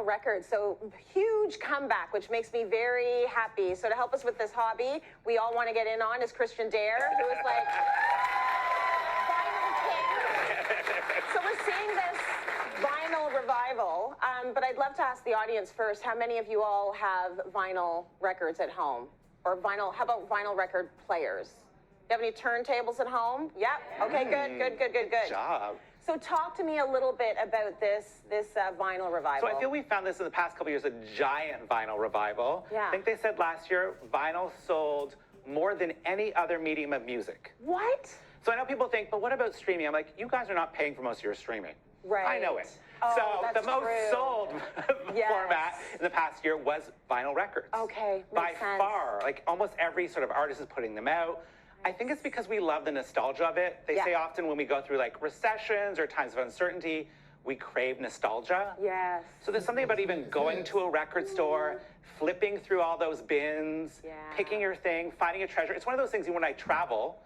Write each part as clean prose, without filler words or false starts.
record. So huge comeback, which makes me very happy. So to help us with this hobby, we all want to get in on is Christian Dare, who is like vinyl king. So we're seeing this vinyl revival. But I'd love to ask the audience first, how many of you all have vinyl records at home? Or vinyl, how about vinyl record players? Do you have any turntables at home? Yep. Okay, good. Good job. So talk to me a little bit about this vinyl revival. So I feel we found this in the past couple years, a giant vinyl revival. Yeah. I think they said last year vinyl sold more than any other medium of music. What? So I know people think, but what about streaming? I'm like, you guys are not paying for most of your streaming. Right. I know it. Oh, so that's the most true. sold format in the past year was vinyl records. Okay, By makes sense. far, like almost every sort of artist is putting them out. I think it's because we love the nostalgia of it. They say often when we go through like recessions or times of uncertainty, we crave nostalgia. Yes. So there's something about even going to a record store, flipping through all those bins, picking your thing, finding a treasure. It's one of those things when I travel,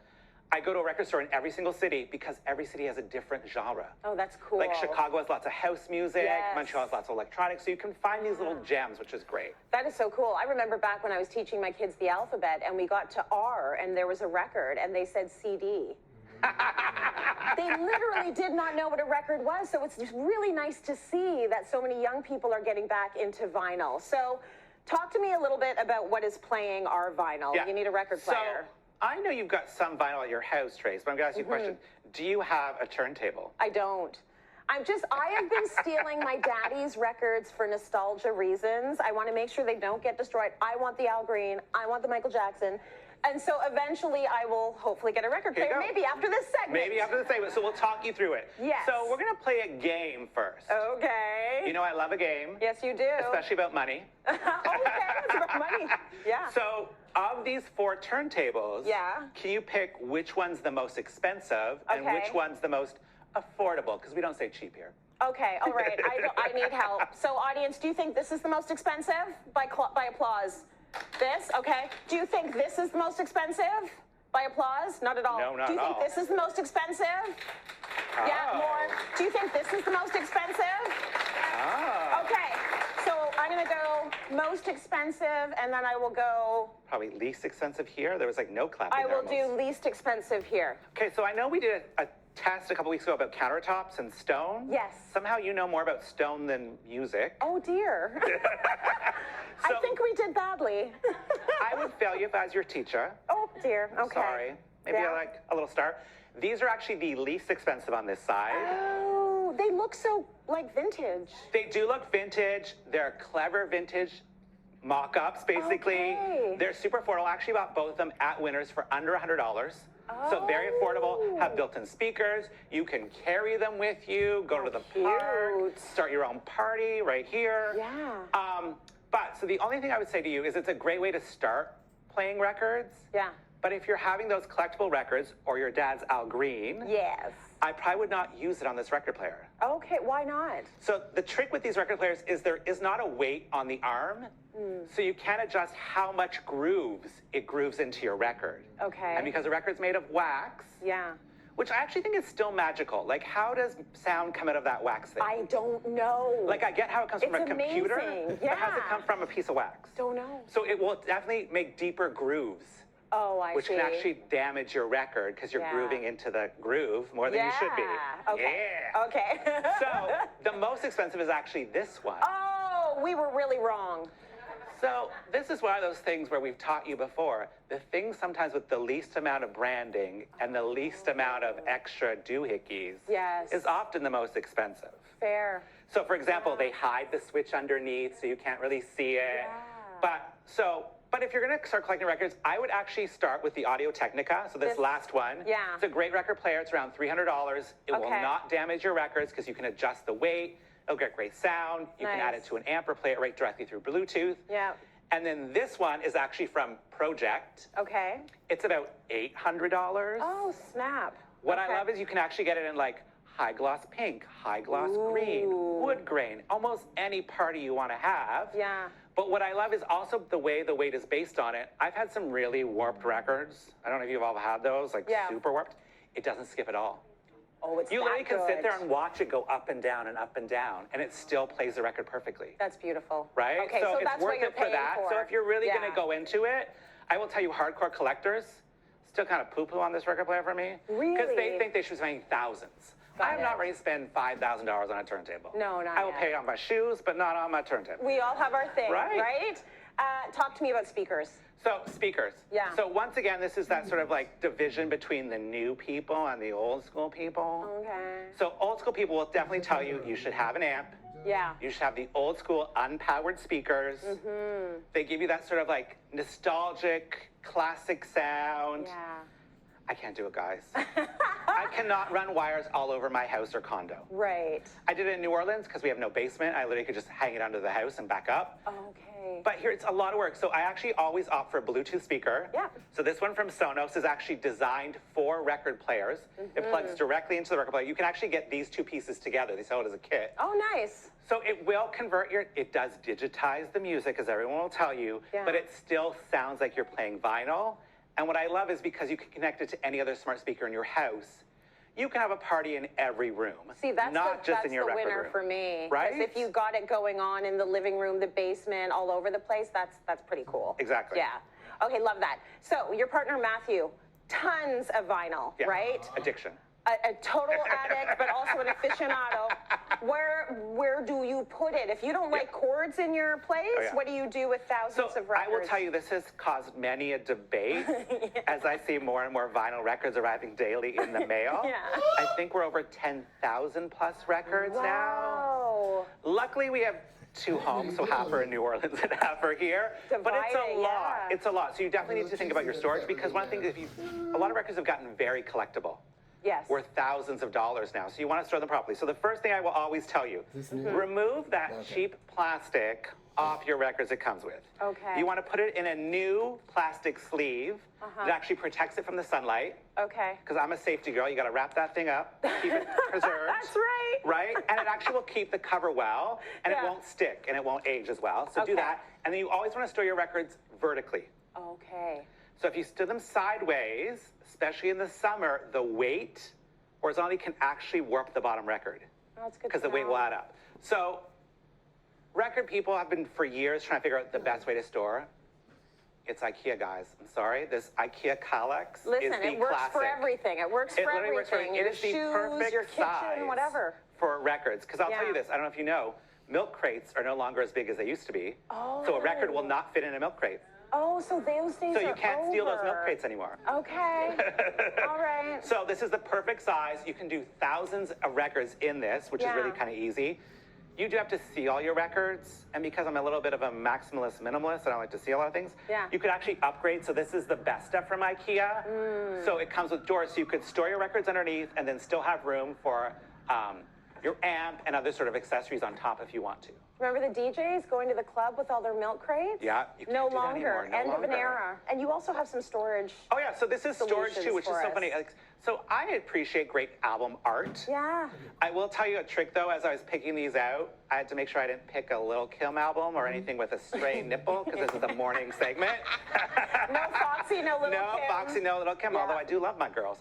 I go to a record store in every single city because every city has a different genre. Oh, that's cool. Like Chicago has lots of house music, Montreal has lots of electronics, so you can find these little gems, which is great. That is so cool. I remember back when I was teaching my kids the alphabet and we got to R and there was a record and they said CD. They literally did not know what a record was, so it's just really nice to see that so many young people are getting back into vinyl. So talk to me a little bit about what is playing our vinyl. Yeah. You need a record player. So, I know you've got some vinyl at your house, Trace, but I'm going to ask you a question. Do you have a turntable? I don't. I have been stealing my daddy's records for nostalgia reasons. I want to make sure they don't get destroyed. I want the Al Green. I want the Michael Jackson. And so eventually I will hopefully get a record player, maybe after this segment. Maybe after the segment, so we'll talk you through it. Yes. So we're going to play a game first. Okay. You know I love a game. Yes, you do. Especially about money. Okay, it's about money. Yeah. So of these 4 turntables, can you pick which one's the most expensive and which one's the most affordable? Because we don't say cheap here. Okay, all right. I need help. So audience, do you think this is the most expensive? By applause. This? Okay. Do you think this is the most expensive? By applause? Not at all. No, not at all. Do you think this is the most expensive? Oh. Yeah, more. Do you think this is the most expensive? Oh. Okay. So I'm going to go most expensive, and then I will go... Probably least expensive here. There was like no clapping I there will do least expensive here. Okay, so I know we did a test a couple weeks ago about countertops and stone. Yes. Somehow you know more about stone than music. Oh, dear. So, I think we did badly. I would fail you if I was your teacher. Oh, dear. Okay. Sorry. Maybe I like a little star. These are actually the least expensive on this side. Oh, they look so, like, vintage. They do look vintage. They're clever vintage mock-ups, basically. Okay. They're super affordable. I actually bought both of them at Winners for under $100. So very affordable, have built-in speakers. You can carry them with you, go to the park, start your own party right here. Yeah. But so the only thing I would say to you is it's a great way to start playing records. Yeah. But if you're having those collectible records or your dad's Al Green, Yes. I probably would not use it on this record player. Okay, why not? So the trick with these record players is there is not a weight on the arm, so you can adjust how much it grooves into your record. Okay. And because the record's made of wax, which I actually think is still magical. Like, how does sound come out of that wax thing? I don't know. Like, I get how it comes from a computer, but how does it come from a piece of wax? Don't know. So it will definitely make deeper grooves. Oh, I see. Which can actually damage your record because you're grooving into the groove more than you should be. Okay. Yeah. Okay. So the most expensive is actually this one. Oh, we were really wrong. So this is one of those things where we've taught you before. The thing sometimes with the least amount of branding and the least amount of extra doohickeys is often the most expensive. Fair. So for example, they hide the switch underneath so you can't really see it. But if you're going to start collecting records, I would actually start with the Audio Technica, so this last one. Yeah. It's a great record player. It's around $300. It will not damage your records because you can adjust the weight. It'll get great sound. You can add it to an amp or play it right directly through Bluetooth. Yeah. And then this one is actually from Project. Okay. It's about $800. Oh, snap. What I love is you can actually get it in like high gloss pink, high gloss green, wood grain, almost any party you want to have. Yeah. But what I love is also the way the weight is based on it. I've had some really warped records. I don't know if you've all had those, like super warped. It doesn't skip at all. Oh, it's You that literally can sit good. there and watch it go up and down, and it still plays the record perfectly. That's beautiful. Right? Okay, so so it's that's worth what you're it for paying that. for. So if you're really Yeah. going to go into it, I will tell you, hardcore collectors still kind of poo-poo on this record player for me. Really? Because they think they should be spending thousands. Got I'm it. not ready to spend $5,000 on a turntable. No, not I will yet. pay on my shoes, but not on my turntable. We all have our thing, Right. right? Talk to me about speakers. So speakers. Yeah. So once again, this is that sort of like division between the new people and the old school people. Okay. So old school people will definitely tell you you should have an amp. Yeah. You should have the old school unpowered speakers. Mm-hmm. They give you that sort of like nostalgic, classic sound. Yeah. I can't do it, guys. I cannot run wires all over my house or condo. Right. I did it in New Orleans because we have no basement. I literally could just hang it under the house and back up. Okay. But here, it's a lot of work. So I actually always opt for a Bluetooth speaker. Yeah. So this one from Sonos is actually designed for record players. It plugs directly into the record player. You can actually get these two pieces together. They sell it as a kit. Oh, nice. So it will convert it does digitize the music, as everyone will tell you, Yeah. but it still sounds like you're playing vinyl. And what I love is because you can connect it to any other smart speaker in your house, you can have a party in every room. See, that's not just in your record winner room. for me. Right? Because if you got it going on in the living room, the basement, all over the place, that's pretty cool. Exactly. Yeah. Okay, love that. So your partner Matthew, tons of vinyl, Yeah. right? Addiction. A total addict, but also an aficionado. Where do you put it? If you don't like chords in your place, yeah. what do you do with thousands So of records? I will tell you, this has caused many a debate as I see more and more vinyl records arriving daily in the mail. Yeah. I think we're over 10,000 plus records now. Wow. Luckily, we have 2 homes, so half are in New Orleans and half are here. But it's Divided, a lot. yeah. It's a lot. So you definitely need to think about your storage, because one thing is a lot of records have gotten very collectible. Yes. Worth thousands of dollars now. So you want to store them properly. So the first thing I will always tell you, remove that cheap plastic off your records it comes with. Okay. You want to put it in a new plastic sleeve that actually protects it from the sunlight. Okay. Because I'm a safety girl, you got to wrap that thing up, keep it preserved. That's right. Right? And it actually will keep the cover well, and Yeah. it won't stick, and it won't age as well. So do Okay. that. And then you always want to store your records vertically. Okay. So if you stood them sideways, especially in the summer, the weight horizontally can actually warp the bottom record. That's good. Because the weight will add up. So record people have been for years trying to figure out the best way to store. It's IKEA, guys. I'm sorry. This IKEA Kallax is Listen, the it works classic. for everything. It works It for literally works for everything. everything. Your It is the shoes, perfect your kitchen, size whatever. for records. Because I'll tell Yeah. you this, I don't know if you know, milk crates are no longer as big as they used to be. So a record will not fit in a milk crate. Oh, so those days So are you can't steal those milk over. crates anymore. Okay. All right. So this is the perfect size. You can do thousands of records in this, which is really Yeah. kind of easy. You do have to see all your records, and because I'm a little bit of a maximalist minimalist, I don't like to see a lot of things, Yeah. you could actually upgrade. So this is the best stuff from IKEA. So it comes with doors, so you could store your records underneath and then still have room for your amp and other sort of accessories on top if you want to. Remember the DJs going to the club with all their milk crates? Yeah, you can't No do that longer. anymore, no End of an longer. era. And you also have some storage. Oh yeah, so this is storage too, Solutions which is for so us. funny. So I appreciate great album art. Yeah. I will tell you a trick though, as I was picking these out, I had to make sure I didn't pick a Lil' Kim album or anything with a stray nipple, because this is a morning segment. No Foxy, no Little No Kim. Foxy, no Little Kim, Yeah. although I do love my girls.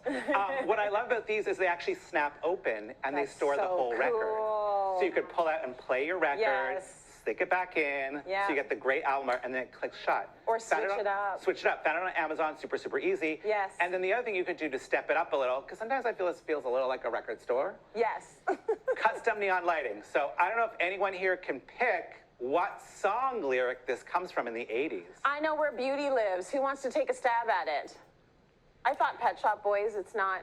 What I love about these is they actually snap open and That's they store the so whole record. cool. So you could pull out and play your record, Yes. stick it back in, Yeah. so you get the great album art, and then it clicks shut. Or Found switch it up. Switch it up. Found it on Amazon, super, super easy. Yes. And then the other thing you could do to step it up a little, because sometimes I feel this feels a little like a record store, Yes. custom neon lighting. So I don't know if anyone here can pick what song lyric this comes from in the 80s. I know where beauty lives. Who wants to take a stab at it? I thought Pet Shop Boys. It's not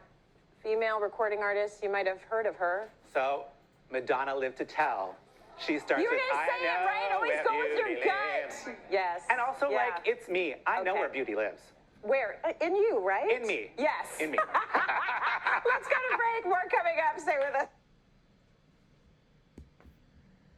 female recording artist. You might have heard of her. So Madonna Lived to Tell. She starts You were with, going to say it, right? Always where go with your beauty gut. lives. Yes. And also, Yeah. like, it's me. I know Okay. where beauty lives. Where? In you, right? In me. Yes. In me. Let's go to break. More coming up. Stay with us.